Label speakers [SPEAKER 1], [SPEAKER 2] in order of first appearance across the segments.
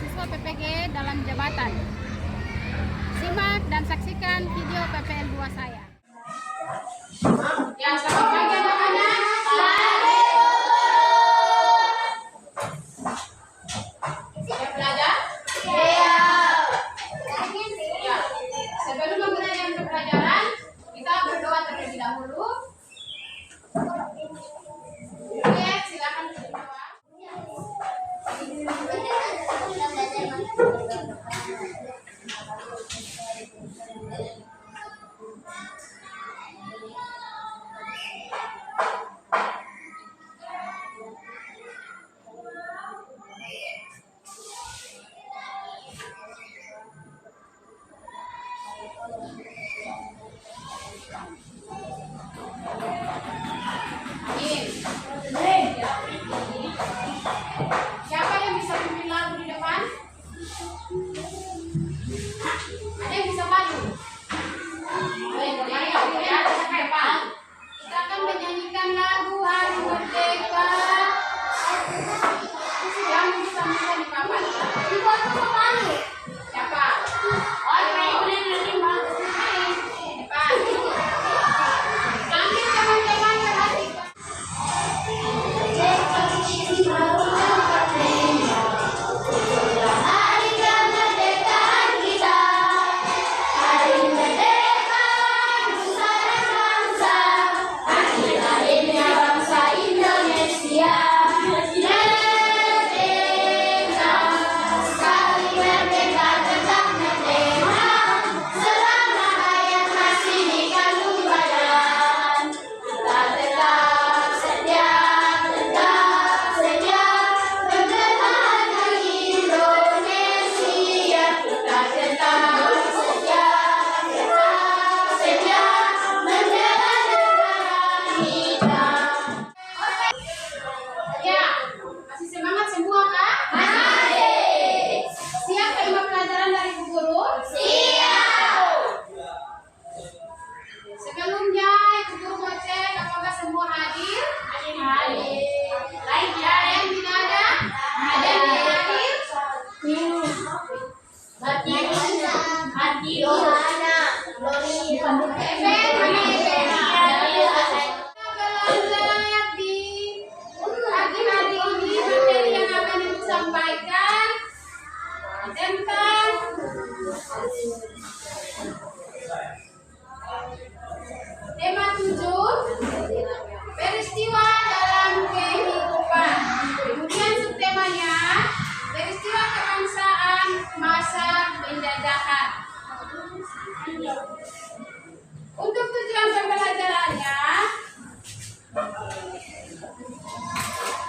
[SPEAKER 1] mahasiswa PPG dalam jabatan. Simak dan saksikan video PPL 2 saya. Yang selamat pagi anak-anak. Siap belajar? Siap. Ya. Sebelum memulai pembelajaran, kita berdoa terlebih dahulu. Oke, silakan berdoa. Siapa yang bisa pimpin lagu di depan? Ada yang bisa maju? Baik, mari aku ya, depan. Kita akan menyanyikan lagu Hari Merdeka. Yang bisa di papan. Ibu aku mau malu. Siapa? Oh, ini nanti malu. Depan. Sambil teman-teman perhatikan. Tema 7, peristiwa dalam kehidupan. Kemudian subtemanya, peristiwa kebangsaan masa penjajahan. Untuk tujuan pembelajarannya,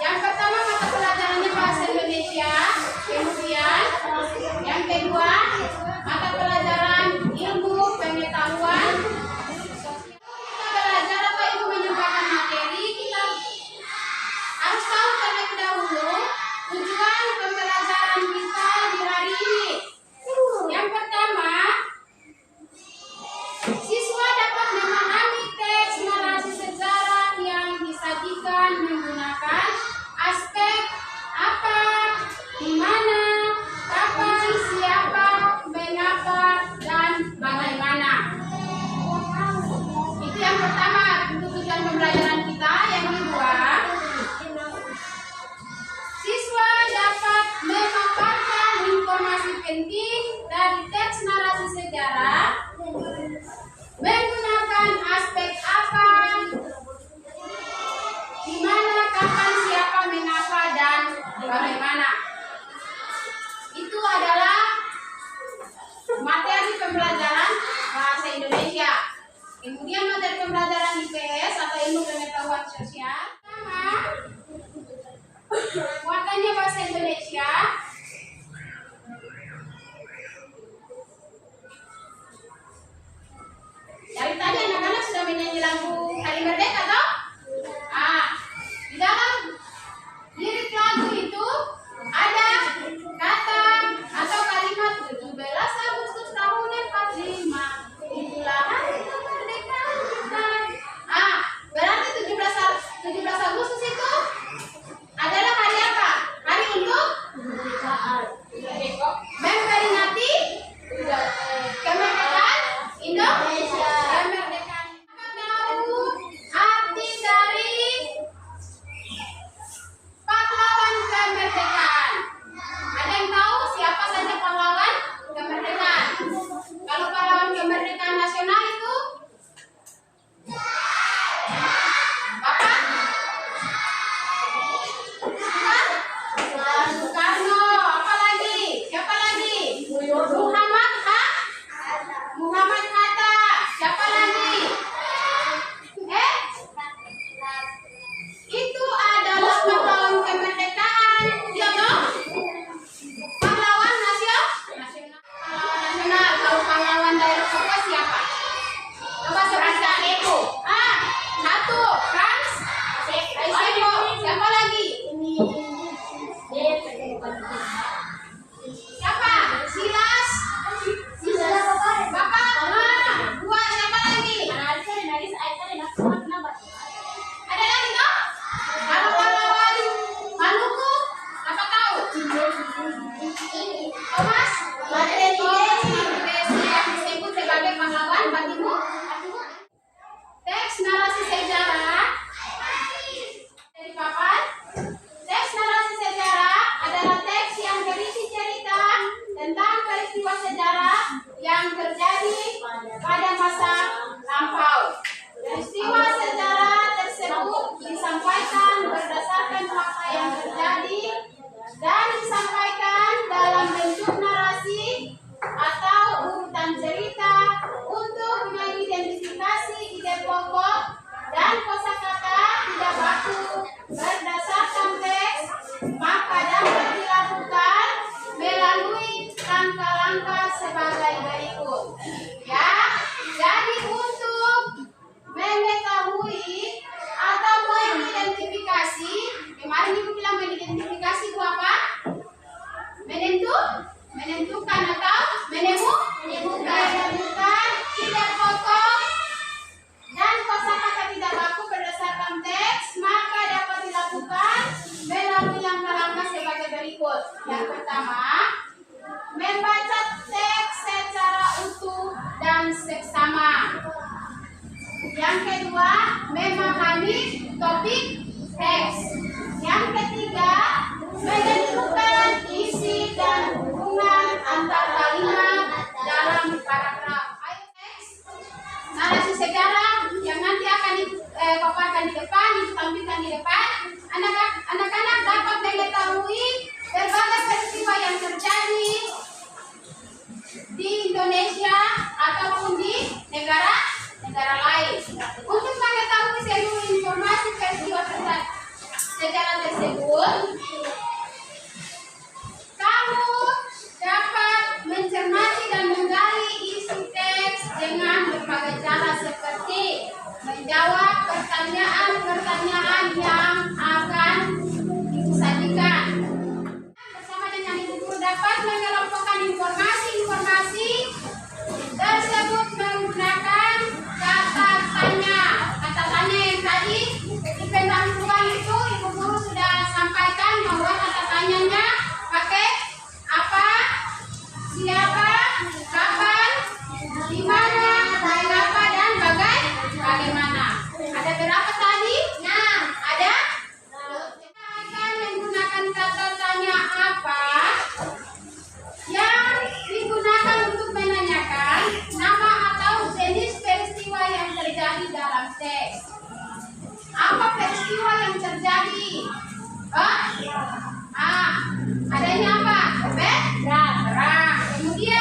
[SPEAKER 1] yang pertama mata pelajarannya bahasa Indonesia, kemudian yang kedua mata pelajaran ilmu pengetahuan. Kita belajar atau ibu menyampaikan materi, kita harus tahu terlebih dahulu tujuan pembelajaran kita di hari ini. Yang pertama, siswa dapat memahami teks narasi sejarah yang disajikan menggunakan aspek apa, di mana, kapan, siapa, mengapa, dan bagaimana. Itu yang pertama untuk tujuan pembelajaran kita. Yang kedua, siswa dapat memaparkan informasi penting dari teks narasi sejarah menggunakan aspek apa, di mana, kapan, siapa, mengapa, dan bagaimana. Itu adalah materi pembelajaran bahasa Indonesia. Kemudian materi pembelajaran IPS atau ilmu pengetahuan sosial. Muatannya bahasa Indonesia. Dari tadi anak-anak sudah menyanyi lagu Hari Merdeka, toh? Di dalam lirik lagu itu ada kata atau kalimat 17 Agustus tahun 45. Itulah hari kemerdekaan kita. Berarti 17 Agustus itu adalah hari apa? Hari untuk kemerdekaan. Thomas Edison yang disebut sebagai pahlawan bagimu. Teks narasi sejarah dari papan. Teks narasi sejarah adalah teks yang berisi cerita tentang peristiwa sejarah yang terjadi pada masa lampau. Peristiwa sejarah tersebut disampaikan berdasarkan fakta yang terjadi dan disampaikan dalam bentuk narasi atau urutan cerita untuk mengidentifikasi ide pokok dan kosakata tidak baku berdasarkan teks, maka dapat dilakukan melalui langkah-langkah sebagai berikut. Ya, jadi untuk mengetahui atau mengidentifikasi, kemarin ibu bilang mengidentifikasi itu apa? Menentukan atau menemukan ide pokok dan kosakata tidak baku berdasarkan teks, maka dapat dilakukan melalui langkah-langkah sebagai berikut. Yang pertama, membaca teks secara utuh dan seksama. Yang kedua, memahami topik teks. Yang ketiga, menentukan isi dan hubungan antar kalimat dalam paragraf. Ayo teks narasi sejarah yang nanti akan dipaparkan di depan, ditampilkan di depan. Anak-anak dapat mengetahui berbagai peristiwa yang terjadi di Indonesia ataupun di negara lain. Untuk mengetahui seluruh informasi peristiwa sejarah tersebut, kamu dapat mencermati dan menggali isi teks dengan berbagai cara seperti menjawab pertanyaan-pertanyaan yang akan disajikan. Bersama dengan ibu guru dapat mengelompokkan informasi tersebut menggunakan kata tanya. Kata tanya yang tadi di pendahuluan itu ibu guru sudah sampaikan bahwa kata tanyanya pakai apa, siapa, kapan, di mana, mengapa, dan bagaimana. Ada berapa tadi? Nah, ada. Kita akan menggunakan kata tanya apa yang digunakan untuk menanyakan nama atau jenis peristiwa yang terjadi dalam teks. Apa peristiwa yang terjadi? Adanya apa? Perang. Kemudian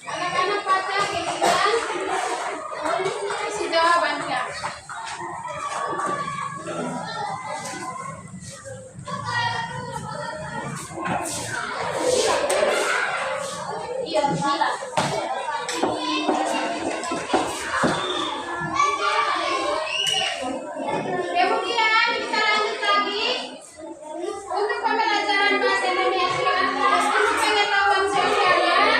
[SPEAKER 1] Anak-anak pada kegiatan isi jawabannya. Iya, silakan. Kemudian kita lanjut lagi untuk pembelajaran bahasa Indonesia untuk pengetahuan sosialnya.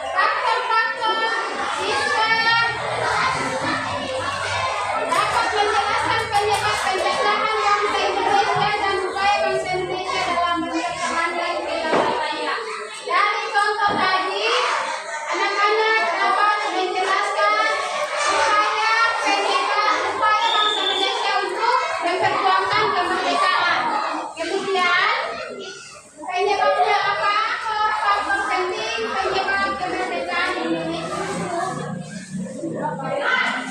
[SPEAKER 1] Faktor-faktor siswa dapat menjelaskan penyebab penjajahan bangsa Indonesia dan upaya bangsa Indonesia dalam mempertahankan kedaulatannya. Dari contoh tadi, anak-anak dapat menjelaskan upaya bangsa Indonesia untuk memperjuangkan kemerdekaan. Kemudian penyebabnya apa? Faktor penting penyebab kemerdekaan Indonesia.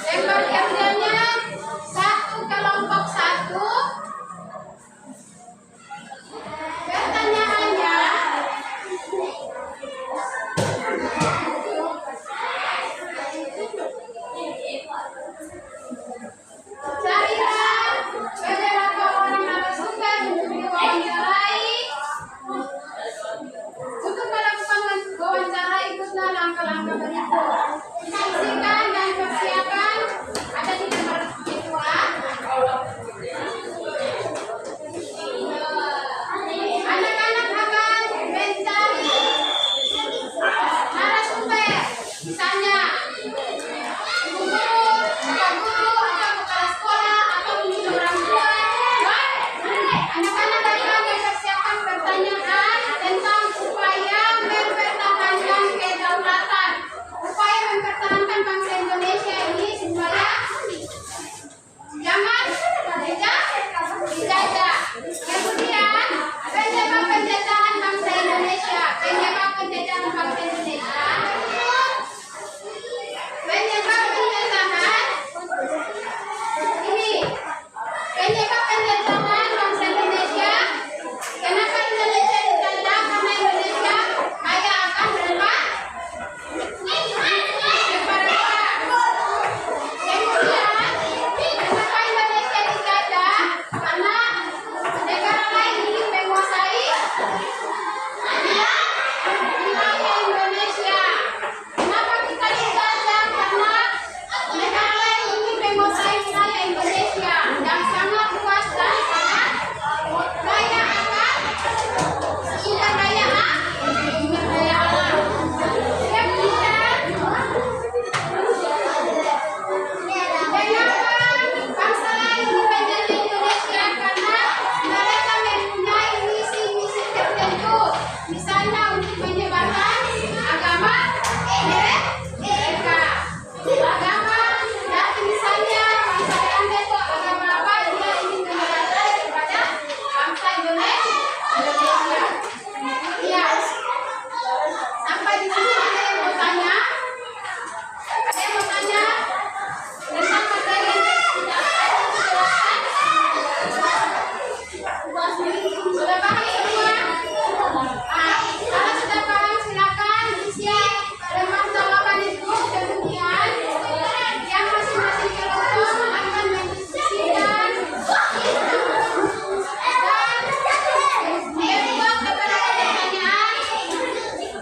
[SPEAKER 1] Lembar kerjanya 1 kelompok 1. Pertanyaannya, carilah beberapa orang narasumber untuk diwawancarai. Untuk melakukan wawancara, ikutlah langkah-langkah berikut. Instruksikan dan persiapan ada di nomor 2. Anak-anak akan mencari narasumber, misalnya ibu guru, bapak guru, atau kepala sekolah, atau mungkin orang tua. Anak-anak akan mempersiapkan pertanyaan tentang upaya mempertahankan kedaulatan, upaya mempertahankan bangsa Indonesia ini supaya jangan dijajah. Kemudian penyebab penjajahan bangsa Indonesia, penyebab penjajahan bangsa Indonesia, penyebab penjajahan ini, penyebab penjajahan bangsa Indonesia. Kenapa Indonesia dijajah? Karena Indonesia kaya akan rempah. Kemudian kenapa Indonesia dijajah? Karena negara lain ingin menguasai wilayah Indonesia. Kenapa kita dijajah? Karena negara lain ingin menguasai wilayah Indonesia yang sangat luas dan sangat kaya akan sumber daya alam. Kemudian mengapa bangsa lain menjajah Indonesia? Karena mereka mempunyai misi-misi tertentu, misalnya untuk menyebarkan agama mereka. Agama, dan misalnya bangsa Belanda itu agama apa? Dia ingin menyebarkan kepada bangsa Indonesia. Ya, sampai di sini ada yang mau tanya? Ada yang mau tanya tentang materi yang tidak dijelaskan? Sudah paham semua? Kalau sudah paham, silakan isi lembar jawaban itu. Kemudian yang masing-masing kelompok akan mendiskusikan dan membuat beberapa pertanyaan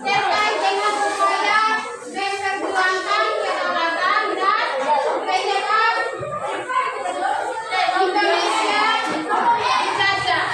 [SPEAKER 1] terkait dengan upaya memperjuangkan kedaulatan dan penyebab Indonesia dijajah.